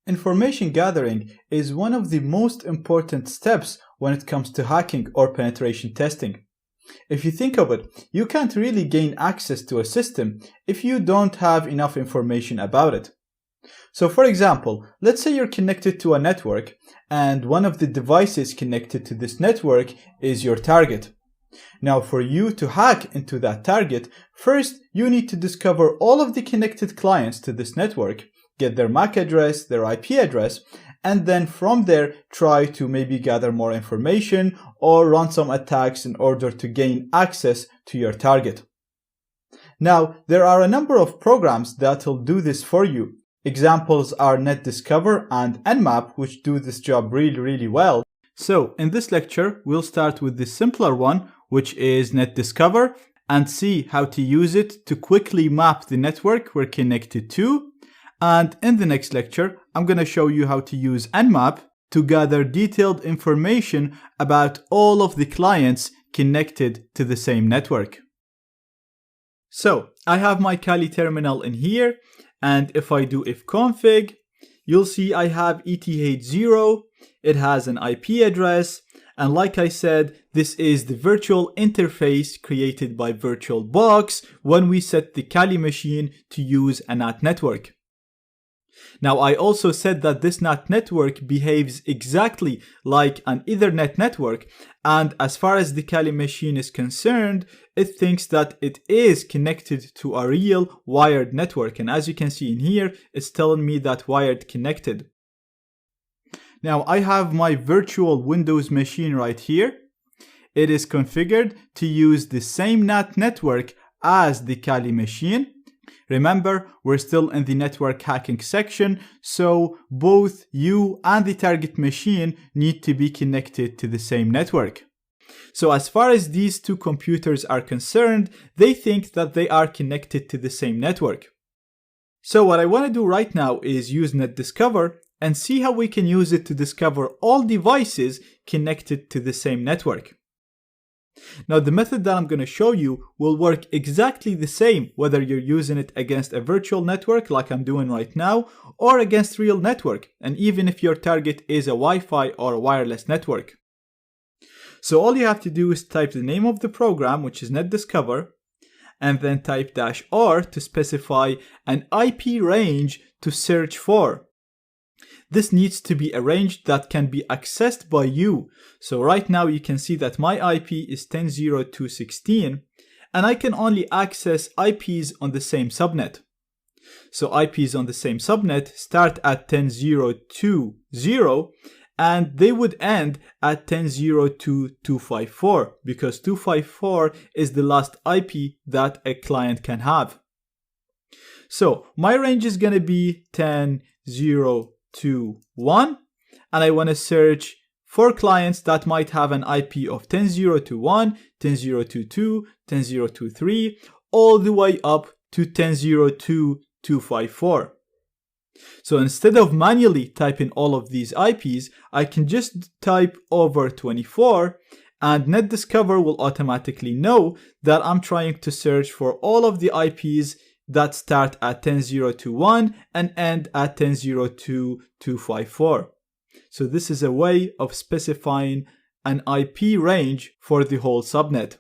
Information gathering is one of the most important steps when it comes to hacking or penetration testing. If you think of it, you can't really gain access to a system if you don't have enough information about it. So for example, let's say you're connected to a network and one of the devices connected to this network is your target. Now for you to hack into that target, first you need to discover all of the connected clients to this network, get their MAC address, their IP address, and then from there try to maybe gather more information or run some attacks in order to gain access to your target. Now there are a number of programs that will do this for you. Examples are NetDiscover and Nmap, which do this job really well. So in this lecture, we'll start with the simpler one, which is NetDiscover, and see how to use it to quickly map the network we're connected to. And in the next lecture, I'm going to show you how to use Nmap to gather detailed information about all of the clients connected to the same network. So I have my Kali terminal in here, and if I do ifconfig, you'll see I have ETH0, it has an IP address, and like I said, this is the virtual interface created by VirtualBox when we set the Kali machine to use a NAT network. Now I also said that this NAT network behaves exactly like an Ethernet network, and as far as the Kali machine is concerned, it thinks that it is connected to a real wired network, and as you can see in here, it's telling me that wired connected. Now I have my virtual Windows machine right here. It is configured to use the same NAT network as the Kali machine. Remember, we're still in the network hacking section, so both you and the target machine need to be connected to the same network. So as far as these two computers are concerned, they think that they are connected to the same network. So what I want to do right now is use NetDiscover and see how we can use it to discover all devices connected to the same network. Now the method that I'm going to show you will work exactly the same whether you're using it against a virtual network like I'm doing right now or against real network, and even if your target is a Wi-Fi or a wireless network. So all you have to do is type the name of the program, which is NetDiscover, and then type -R to specify an IP range to search for. This needs to be a range that can be accessed by you. So right now you can see that my IP is 10.0.2.16 and I can only access IPs on the same subnet. So IPs on the same subnet start at 10.0.2.0 and they would end at 10.0.2.254 because 254 is the last IP that a client can have. So my range is going to be 10.0.2.1 and I want to search for clients that might have an IP of 10.0.2.1, 10.0.2.2, 10.0.2.3, all the way up to 10.0.2.254. So instead of manually typing all of these IPs, I can just type over 24 and NetDiscover will automatically know that I'm trying to search for all of the IPs that start at 10.0.2.1 and end at 10.0.2.254. So this is a way of specifying an IP range for the whole subnet.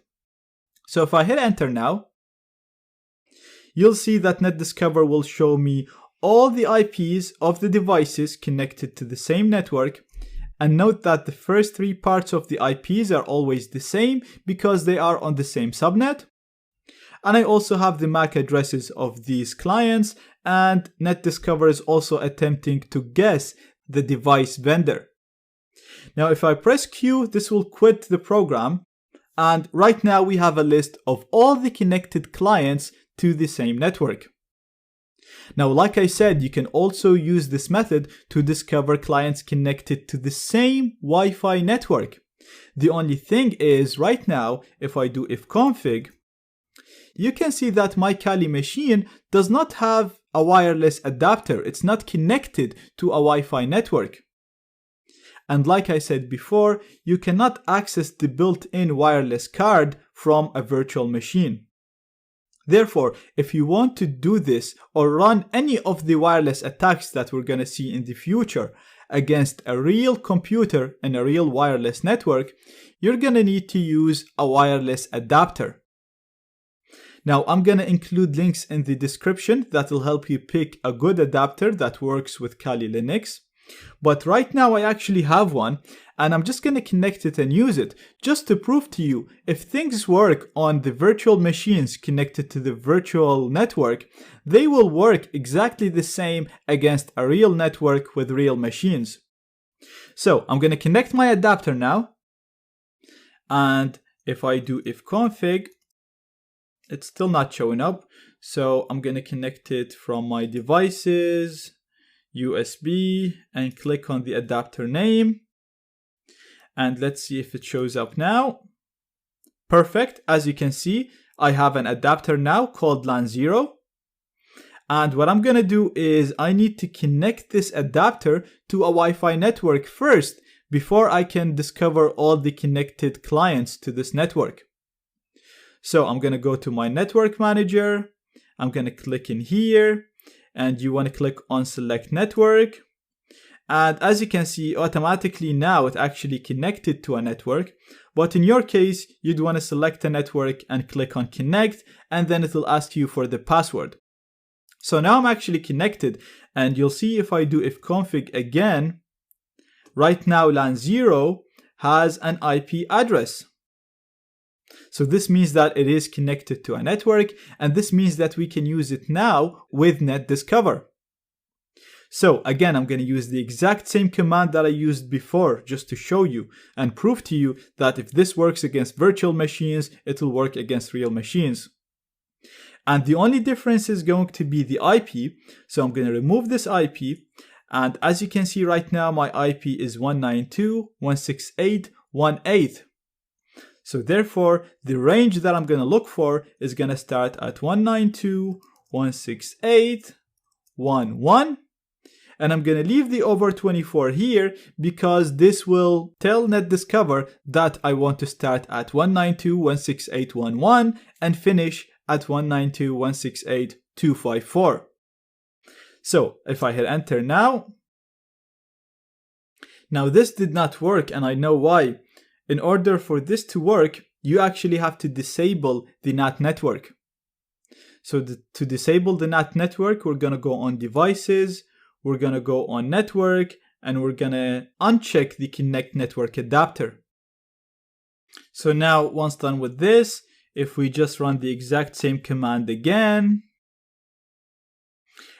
So if I hit enter now, you'll see that NetDiscover will show me all the IPs of the devices connected to the same network, and note that the first three parts of the IPs are always the same because they are on the same subnet. And I also have the MAC addresses of these clients, and NetDiscover is also attempting to guess the device vendor. Now if I press Q, this will quit the program, and right now we have a list of all the connected clients to the same network. Now like I said, you can also use this method to discover clients connected to the same Wi-Fi network. The only thing is right now, if I do ifconfig, you can see that my Kali machine does not have a wireless adapter. It's not connected to a Wi-Fi network. And like I said before, you cannot access the built-in wireless card from a virtual machine. Therefore, if you want to do this or run any of the wireless attacks that we're going to see in the future against a real computer in a real wireless network, you're going to need to use a wireless adapter. Now, I'm going to include links in the description that will help you pick a good adapter that works with Kali Linux. But right now I actually have one, and I'm just going to connect it and use it just to prove to you if things work on the virtual machines connected to the virtual network, they will work exactly the same against a real network with real machines. So I'm going to connect my adapter now, and if I do ifconfig, it's still not showing up. So I'm going to connect it from my devices, USB, and click on the adapter name. And let's see if it shows up now. Perfect. As you can see, I have an adapter now called LAN 0. And what I'm going to do is I need to connect this adapter to a Wi-Fi network first before I can discover all the connected clients to this network. So I'm going to go to my network manager. I'm going to click in here, and you want to click on select network. And as you can see, automatically now it actually connected to a network. But in your case, you'd want to select a network and click on connect, and then it will ask you for the password. So now I'm actually connected, and you'll see if I do ifconfig again, right now LAN 0 has an IP address. So this means that it is connected to a network, and this means that we can use it now with NetDiscover. So again, I'm going to use the exact same command that I used before just to show you and prove to you that if this works against virtual machines, it will work against real machines. And the only difference is going to be the IP. So I'm going to remove this IP. And as you can see right now, my IP is 192.168.1.8. So therefore, the range that I'm going to look for is going to start at 192.168.1.1. And I'm going to leave the over 24 here because this will tell NetDiscover that I want to start at 192.168.1.1 and finish at 192.168.254. So if I hit enter now this did not work, and I know why. In order for this to work, you actually have to disable the NAT network. So to disable the NAT network, we're going to go on devices, we're going to go on network, and we're going to uncheck the connect network adapter. So now once done with this, if we just run the exact same command again,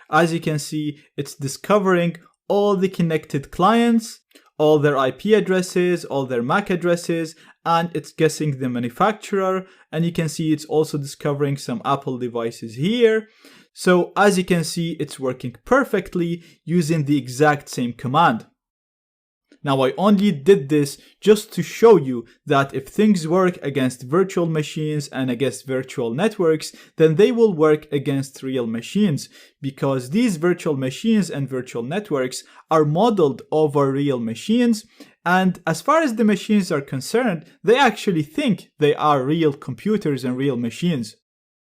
as you can see, it's discovering all the connected clients, all their IP addresses, all their MAC addresses, and it's guessing the manufacturer. And you can see it's also discovering some Apple devices here. So as you can see, it's working perfectly using the exact same command. Now I only did this just to show you that if things work against virtual machines and against virtual networks, then they will work against real machines, because these virtual machines and virtual networks are modeled over real machines. And as far as the machines are concerned, they actually think they are real computers and real machines.